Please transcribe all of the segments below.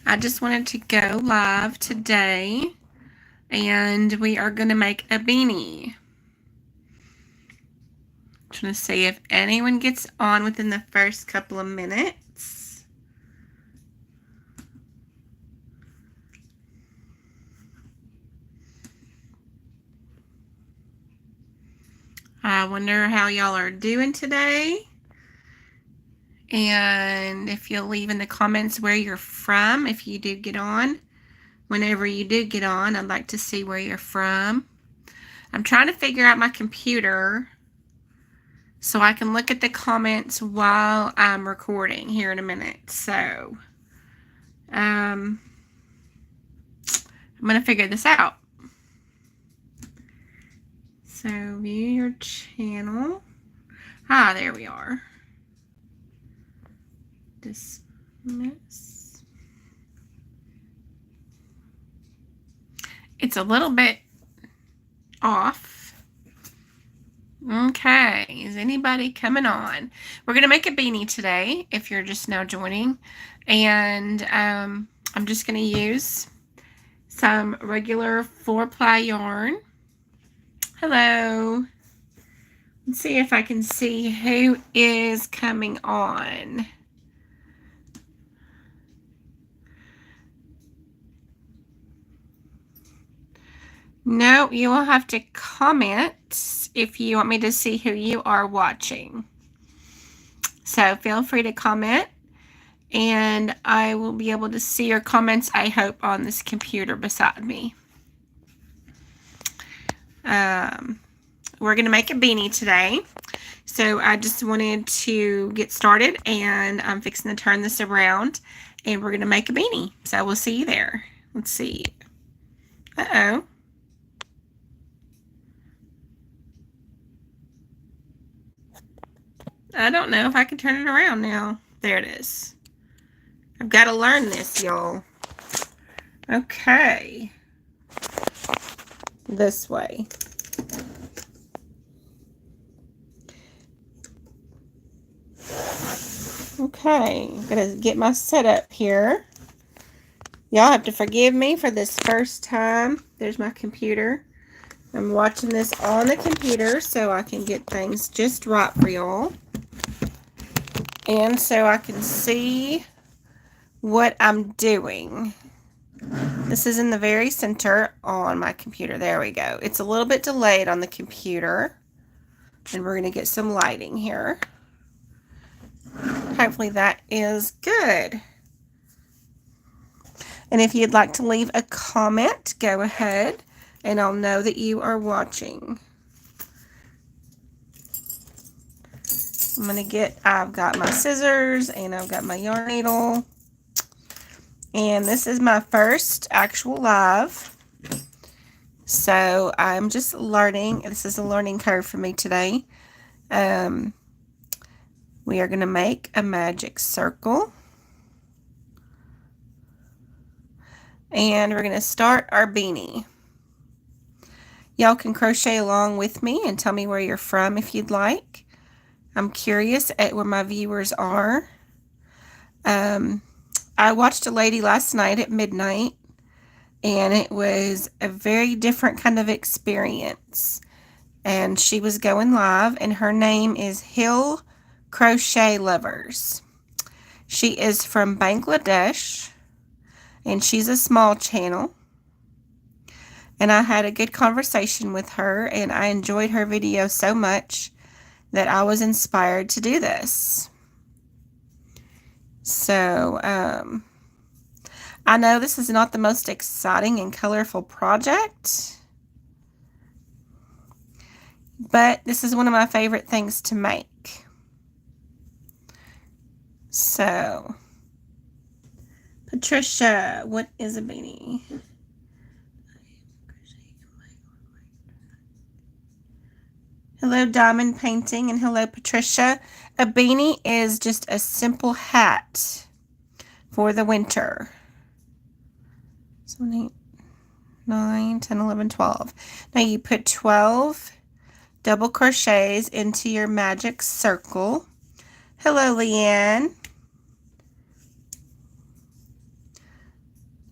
I just wanted to go live today, and we are going to make a beanie. I'm trying to see if anyone gets on within the first couple of minutes. I wonder how y'all are doing today. And if you'll leave in the comments where you're from, if you do get on. Whenever you do get on, I'd like to see where you're from. I'm trying to figure out my computer so I can look at the comments while I'm recording here in a minute. So, I'm going to figure this out. So, view your channel. Ah, there we are. Dismiss. It's a little bit off. Okay, is anybody coming on? We're going to make a beanie today, if you're just now joining. And I'm just going to use some regular 4-ply yarn. Hello. Let's see if I can see who is coming on. No, you will have to comment if you want me to see who you are watching. So feel free to comment, and I will be able to see your comments, I hope, on this computer beside me. We're going to make a beanie today. So I just wanted to get started, and I'm fixing to turn this around, and we're going to make a beanie. So we'll see you there. Let's see. Uh-oh. I don't know if I can turn it around now. There it is. I've got to learn this, y'all. Okay. This way. Okay, I'm going to get my setup here. Y'all have to forgive me for this first time. There's my computer. I'm watching this on the computer so I can get things just right for y'all. And so I can see what I'm doing. This is in the very center on my computer. There we go. It's a little bit delayed on the computer. And we're going to get some lighting here. Hopefully that is good. And if you'd like to leave a comment, go ahead, and I'll know that you are watching. I've got my scissors, and I've got my yarn needle. And this is my first actual live. So I'm just learning. This is a learning curve for me today. We are going to make a magic circle. And we're going to start our beanie. Y'all can crochet along with me and tell me where you're from if you'd like. I'm curious at where my viewers are. I watched a lady last night at midnight, and it was a very different kind of experience. And she was going live, and her name is Hill Crochet Lovers. She is from Bangladesh, and she's a small channel. And I had a good conversation with her, and I enjoyed her video so much that I was inspired to do this. So, I know this is not the most exciting and colorful project, but this is one of my favorite things to make. So, Patricia, what is a beanie? Hello, Diamond Painting, and hello, Patricia. A beanie is just a simple hat for the winter. 7, 8, 9, 10, 11, 12. Now you put 12 double crochets into your magic circle. Hello, Leanne.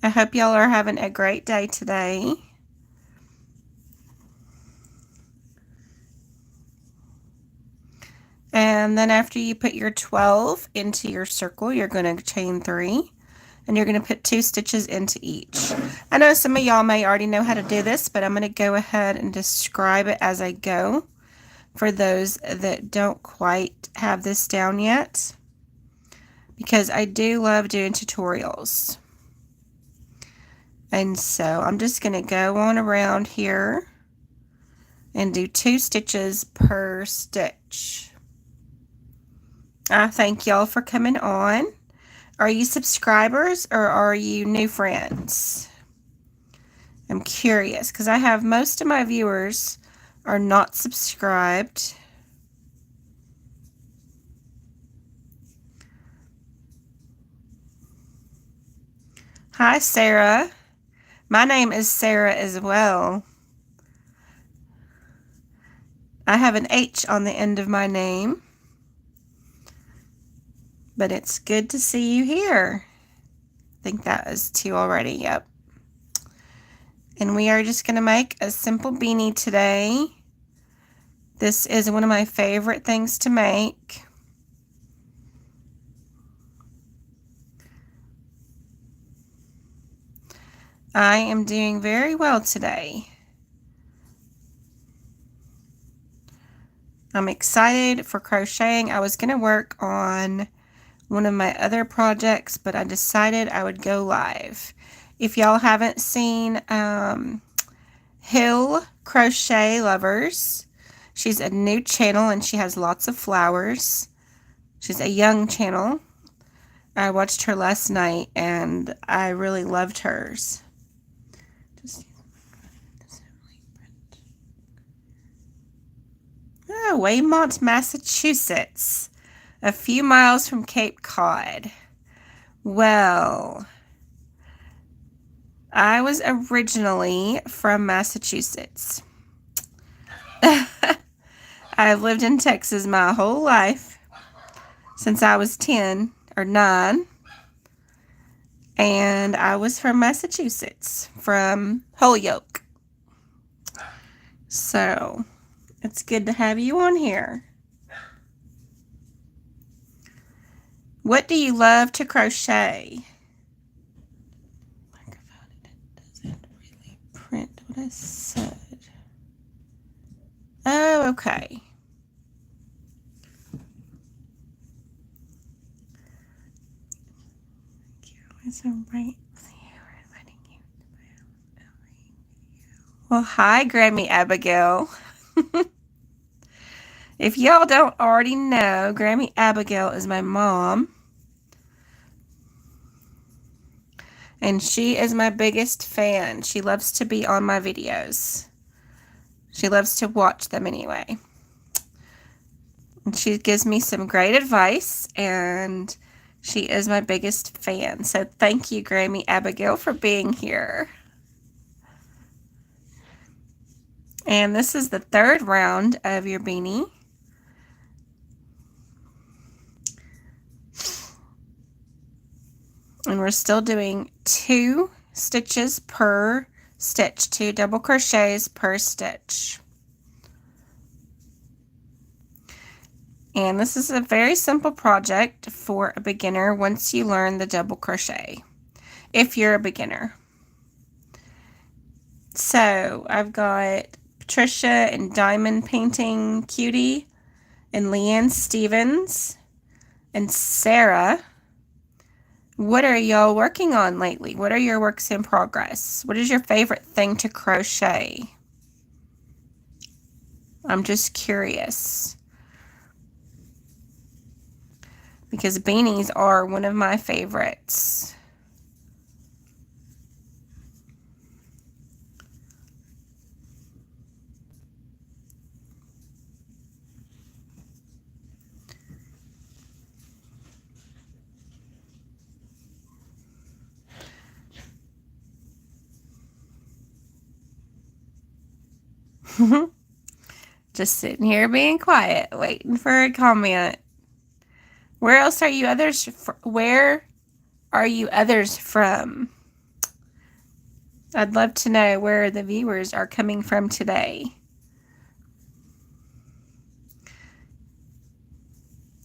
I hope y'all are having a great day today. And then after you put your 12 into your circle, you're going to chain 3. And you're going to put 2 stitches into each. I know some of y'all may already know how to do this, but I'm going to go ahead and describe it as I go for those that don't quite have this down yet, because I do love doing tutorials. And so I'm just going to go on around here and do 2 stitches per stitch. I thank y'all for coming on. Are you subscribers or are you new friends? I'm curious because I have most of my viewers are not subscribed. Hi, Sarah. My name is Sarah as well. I have an H on the end of my name. But it's good to see you here. I think that is 2 already, yep. And we are just going to make a simple beanie today. This is one of my favorite things to make. I am doing very well today. I'm excited for crocheting. I was going to work on one of my other projects, but I decided I would go live. If y'all haven't seen Hill Crochet Lovers, she's a new channel and she has lots of flowers. She's a young channel. I watched her last night and I really loved hers. Oh, Waymont, Massachusetts. A few miles from Cape Cod. Well, I was originally from Massachusetts. I've lived in Texas my whole life since I was 10 or 9. And I was from Massachusetts, from Holyoke. So, it's good to have you on here. What do you love to crochet? It doesn't really print what I said. Oh, okay. Well, hi, Grammy Abigail. If y'all don't already know, Grammy Abigail is my mom. And she is my biggest fan. She loves to be on my videos. She loves to watch them anyway. And she gives me some great advice, and she is my biggest fan. So thank you, Grammy Abigail, for being here. And this is the 3rd round of your beanie. And we're still doing 2 stitches per stitch, 2 double crochets per stitch. And this is a very simple project for a beginner once you learn the double crochet, if you're a beginner. So I've got Patricia and Diamond Painting Cutie and Leanne Stevens and Sarah. What are y'all working on lately? What are your works in progress? What is your favorite thing to crochet? I'm just curious. Because beanies are one of my favorites. Just sitting here being quiet, waiting for a comment. Where else are you others? Where are you others from? I'd love to know where the viewers are coming from today.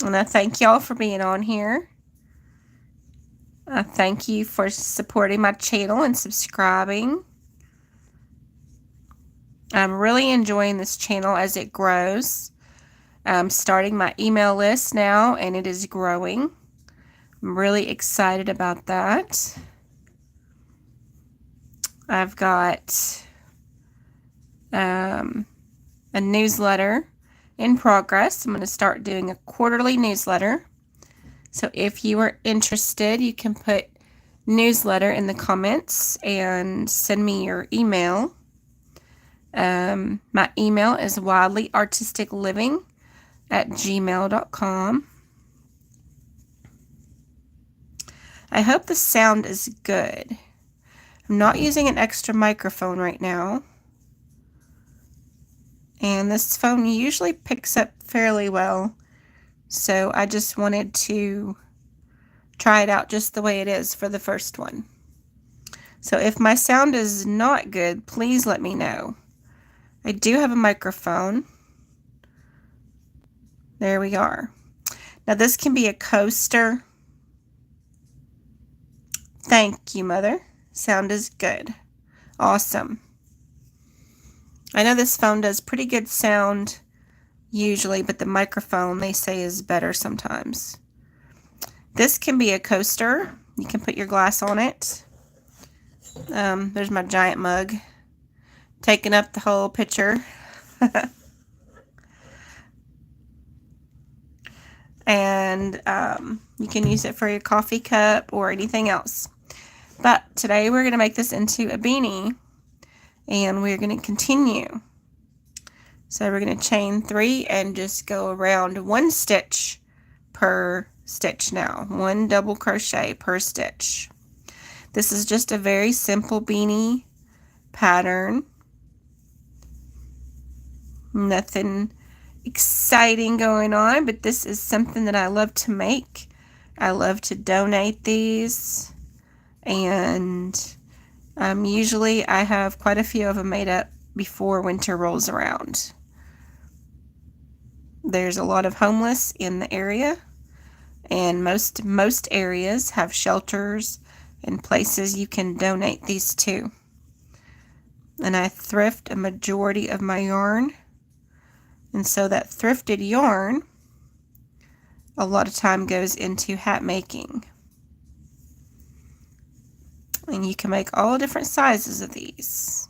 And I thank y'all for being on here. I thank you for supporting my channel and subscribing. I'm really enjoying this channel as it grows. I'm starting my email list now, and it is growing. I'm really excited about that. I've got a newsletter in progress. I'm going to start doing a quarterly newsletter. So if you are interested, you can put newsletter in the comments and send me your email. My email is wildlyartisticliving@gmail.com. I hope the sound is good. I'm not using an extra microphone right now. And this phone usually picks up fairly well. So I just wanted to try it out just the way it is for the first one. So if my sound is not good, please let me know. I do have a microphone. There we are. Now this can be a coaster. Thank you, Mother. Sound is good. Awesome. I know this phone does pretty good sound usually, but the microphone they say is better sometimes. This can be a coaster. You can put your glass on it. There's my giant mug taking up the whole picture. And you can use it for your coffee cup or anything else. But today we're going to make this into a beanie, and we're going to continue. So we're going to chain 3 and just go around 1 stitch per stitch now. 1 double crochet per stitch. This is just a very simple beanie pattern. Nothing exciting going on, but this is something that I love to make. I love to donate these, and usually I have quite a few of them made up before winter rolls around. There's a lot of homeless in the area, and most areas have shelters and places you can donate these to. And I thrift a majority of my yarn, and so that thrifted yarn a lot of time goes into hat making. And you can make all different sizes of these.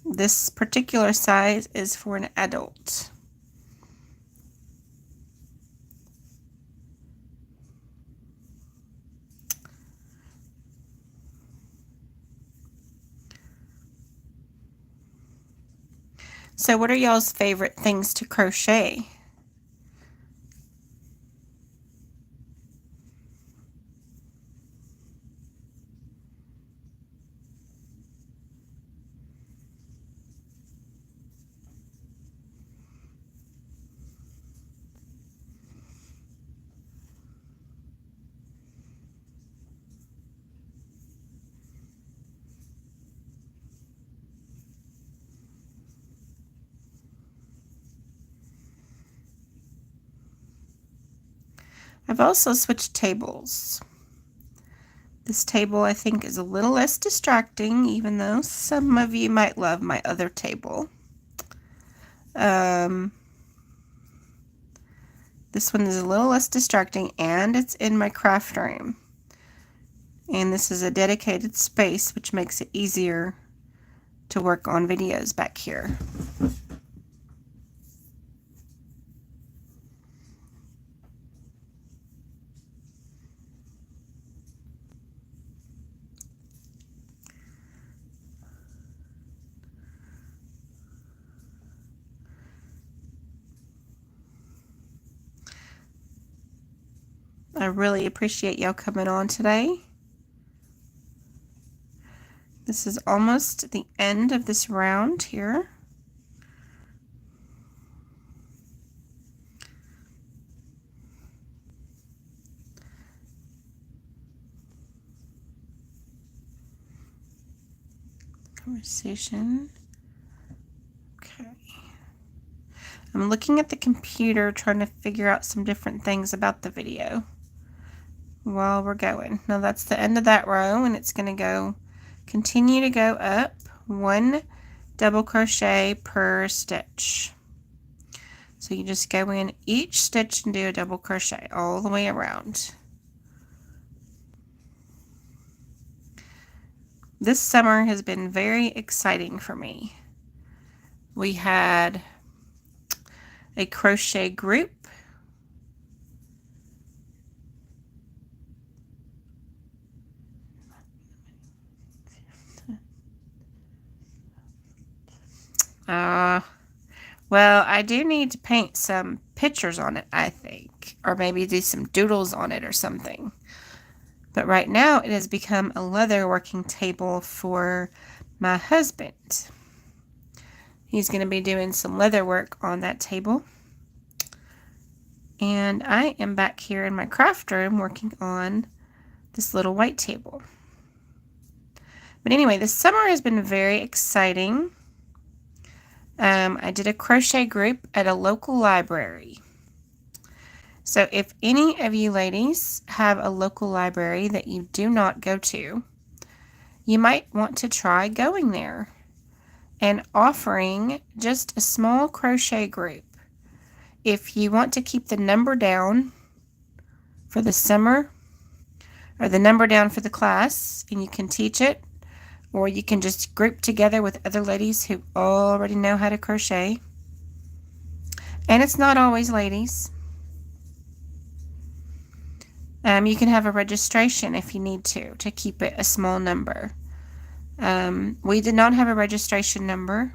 This particular size is for an adult. So what are y'all's favorite things to crochet? I've also switched tables. This table I think is a little less distracting, even though some of you might love my other table. This one is a little less distracting, and it's in my craft room. And this is a dedicated space, which makes it easier to work on videos back here. I really appreciate y'all coming on today. This is almost the end of this round here. Precision. Okay. I'm looking at the computer trying to figure out some different things about the video while we're going. Now that's the end of that row, and it's going to continue to go up 1 double crochet per stitch. So you just go in each stitch and do a double crochet all the way around. This summer has been very exciting for me. We had a crochet group. Well, I do need to paint some pictures on it, I think, or maybe do some doodles on it or something. But right now it has become a leather working table for my husband. He's going to be doing some leather work on that table. And I am back here in my craft room working on this little white table. But anyway, this summer has been very exciting. I did a crochet group at a local library. So if any of you ladies have a local library that you do not go to, you might want to try going there and offering just a small crochet group. If you want to keep the number down for the summer or the number down for the class and you can teach it, or you can just group together with other ladies who already know how to crochet. And it's not always ladies. You can have a registration if you need to keep it a small number. We did not have a registration number.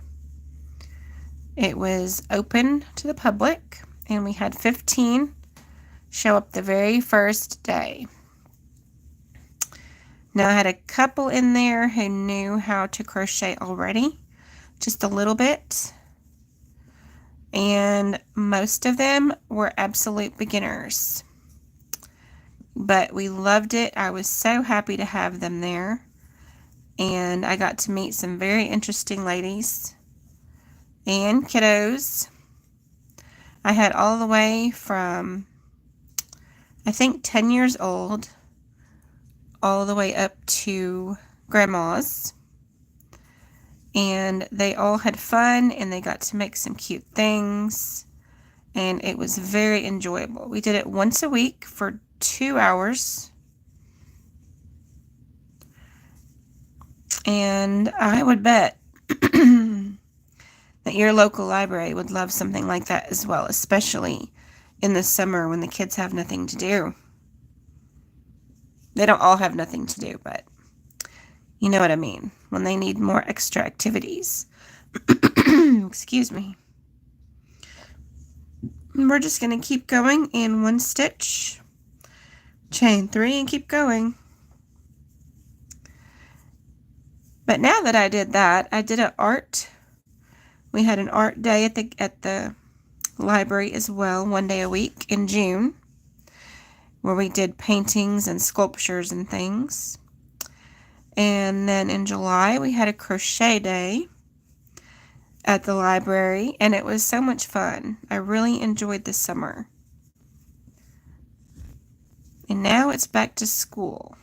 It was open to the public, and we had 15 show up the very first day. Now I had a couple in there who knew how to crochet already, just a little bit, and most of them were absolute beginners. But we loved it. I was so happy to have them there, and I got to meet some very interesting ladies and kiddos. I had all the way from, I think, 10 years old all the way up to grandmas, and they all had fun and they got to make some cute things, and it was very enjoyable. We did it once a week for 2 hours, and I would bet that your local library would love something like that as well, especially in the summer when the kids have nothing to do. They don't all have nothing to do, but you know what I mean, when they need more extra activities. Excuse me. We're just going to keep going in 1 stitch, chain 3, and keep going. But now that I did that, I did an art. We had an art day at the library as well, 1 day a week in June, where we did paintings and sculptures and things. And then in July, we had a crochet day at the library, and it was so much fun. I really enjoyed this summer. And now it's back to school.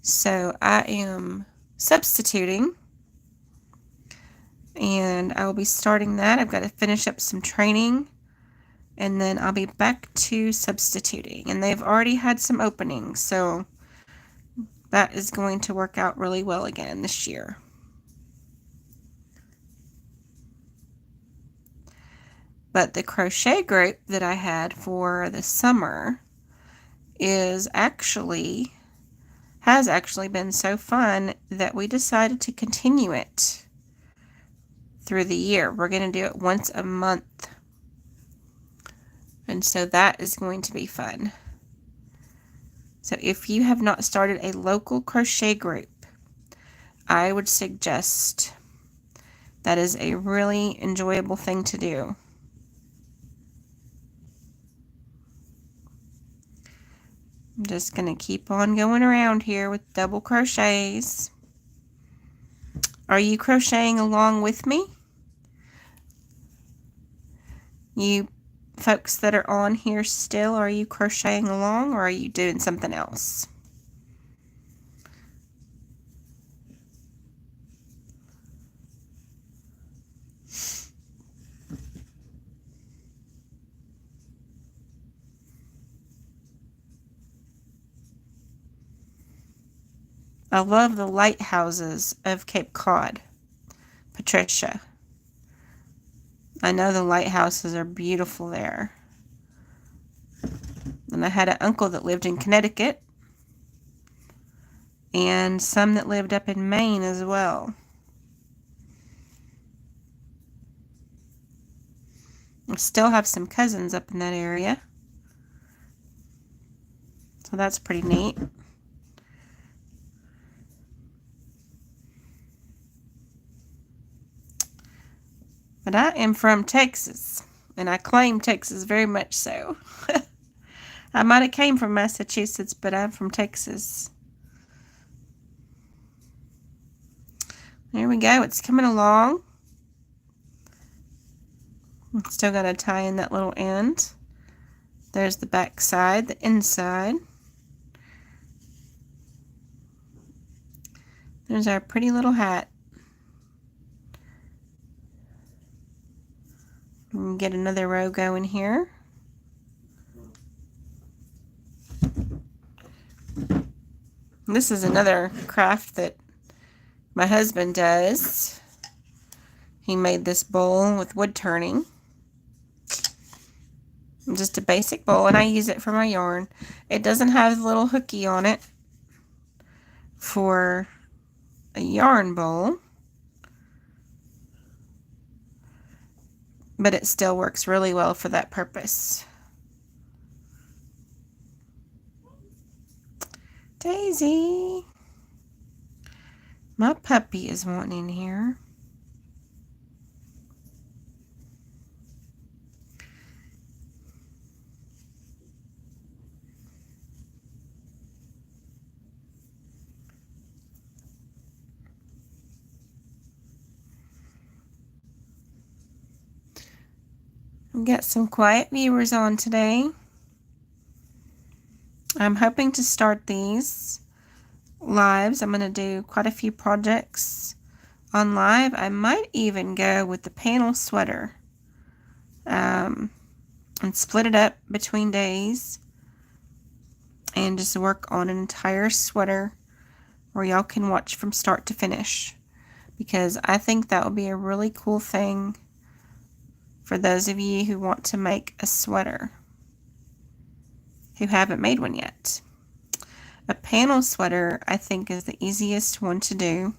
So I am substituting, and I will be starting that. I've got to finish up some training, and then I'll be back to substituting. And they've already had some openings, so that is going to work out really well again this year. But the crochet group that I had for the summer has actually been so fun that we decided to continue it through the year. We're going to do it once a month. And so that is going to be fun. So if you have not started a local crochet group, I would suggest that is a really enjoyable thing to do. I'm just going to keep on going around here with double crochets. Are you crocheting along with me? You folks that are on here still, are you crocheting along or are you doing something else? I love the lighthouses of Cape Cod, Patricia. I know the lighthouses are beautiful there. And I had an uncle that lived in Connecticut and some that lived up in Maine as well. I still have some cousins up in that area. So that's pretty neat. But I am from Texas, and I claim Texas very much so. I might have came from Massachusetts, but I'm from Texas. There we go. It's coming along. I'm still going to tie in that little end. There's the back side, the inside. There's our pretty little hat. And get another row going here. This is another craft that my husband does. He made this bowl with wood turning. Just a basic bowl, and I use it for my yarn. It doesn't have the little hooky on it for a yarn bowl, but it still works really well for that purpose. Daisy, my puppy is wanting in here. I've got some quiet viewers on today. I'm hoping to start these lives. I'm going to do quite a few projects on live. I might even go with the panel sweater and split it up between days and just work on an entire sweater where y'all can watch from start to finish, because I think that would be a really cool thing for those of you who want to make a sweater who haven't made one yet. A panel sweater, I think, is the easiest one to do.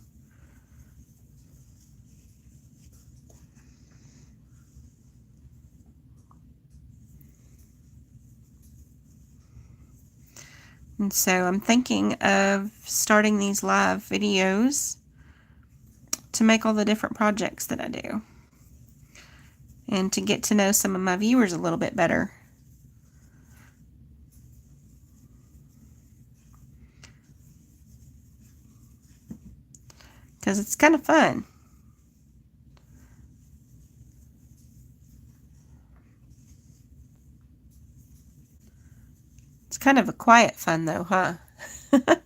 And so I'm thinking of starting these live videos to make all the different projects that I do, and to get to know some of my viewers a little bit better. Because it's kind of fun. It's kind of a quiet fun though, huh? But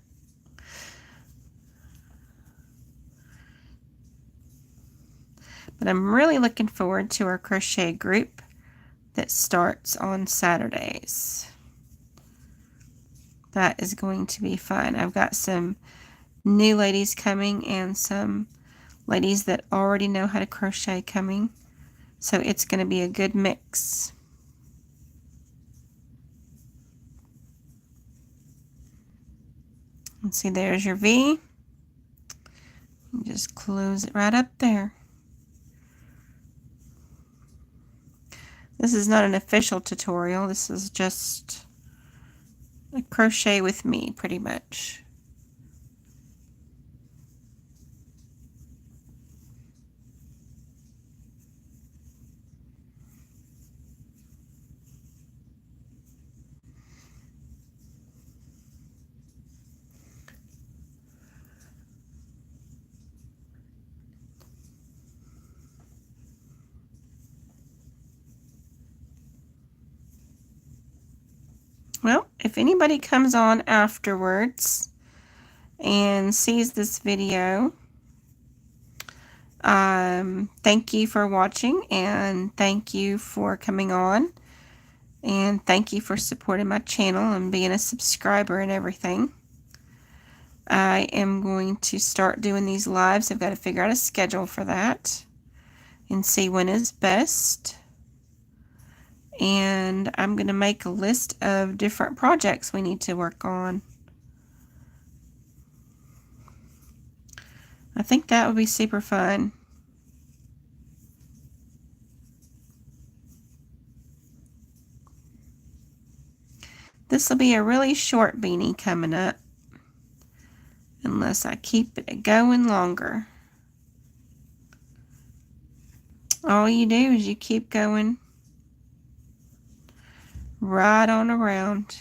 I'm really looking forward to our crochet group that starts on Saturdays. That is going to be fun. I've got some new ladies coming and some ladies that already know how to crochet coming. So it's going to be a good mix. And see, there's your V. You just close it right up there. This is not an official tutorial. This is just a crochet with me, pretty much. Well, if anybody comes on afterwards and sees this video, thank you for watching, and thank you for coming on, and thank you for supporting my channel and being a subscriber and everything. I am going to start doing these lives. I've got to figure out a schedule for that and see when is best. And I'm going to make a list of different projects we need to work on. I think that would be super fun. This will be a really short beanie coming up, unless I keep it going longer. All you do is you keep going right on around.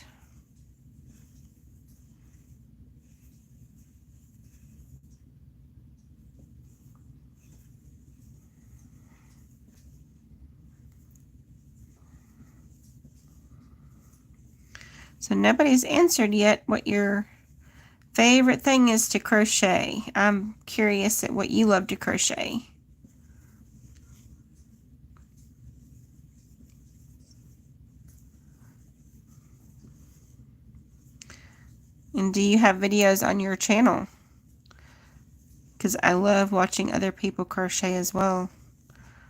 So nobody's answered yet what your favorite thing is to crochet. I'm curious at what you love to crochet. And do you have videos on your channel? Because I love watching other people crochet as well.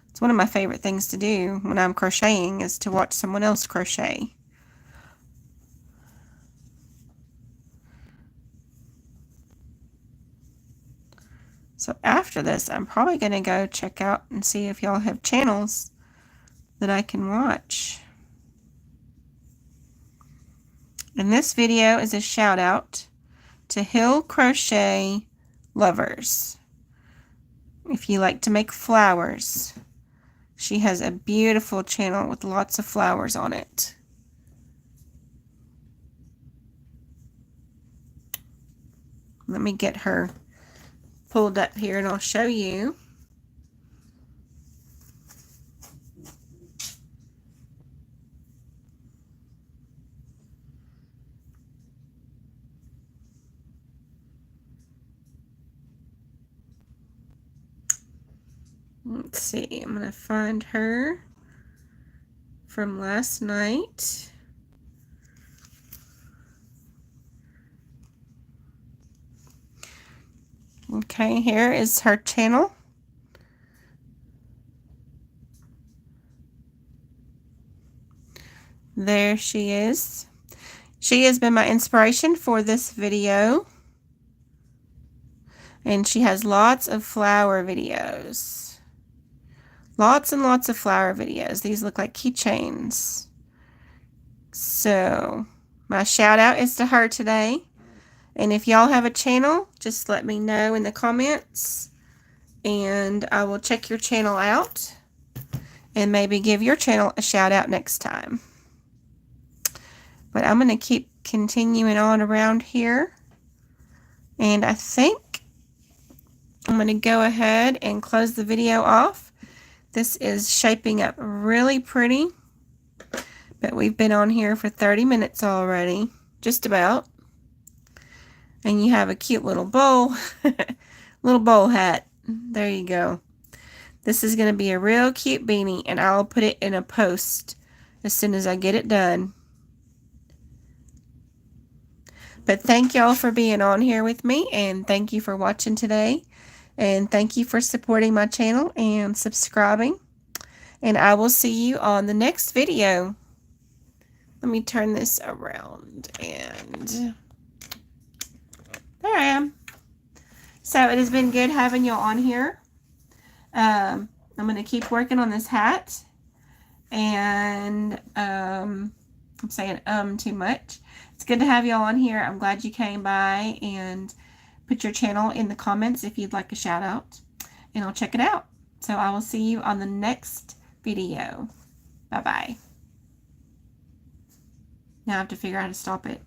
It's one of my favorite things to do when I'm crocheting, is to watch someone else crochet. So after this, I'm probably going to go check out and see if y'all have channels that I can watch. And this video is a shout out to Hill Crochet Lovers. If you like to make flowers, she has a beautiful channel with lots of flowers on it. Let me get her pulled up here and I'll show you. Let's see, I'm going to find her from last night. Okay, here is her channel. There she is. She has been my inspiration for this video. And she has lots of flower videos. Lots and lots of flower videos. These look like keychains. So, my shout out is to her today. And if y'all have a channel, just let me know in the comments. And I will check your channel out. And maybe give your channel a shout out next time. But I'm going to keep continuing on around here. And I think I'm going to go ahead and close the video off. This is shaping up really pretty. But we've been on here for 30 minutes already. Just about. And you have a cute little bowl. Little bowl hat. There you go. This is going to be a real cute beanie. And I'll put it in a post as soon as I get it done. But thank y'all for being on here with me. And thank you for watching today. And thank you for supporting my channel and subscribing. And I will see you on the next video. Let me turn this around. And there I am. So it has been good having y'all on here. I'm going to keep working on this hat. And I'm saying too much. It's good to have y'all on here. I'm glad you came by, and put your channel in the comments if you'd like a shout out. And I'll check it out. So I will see you on the next video. Bye-bye. Now I have to figure out how to stop it.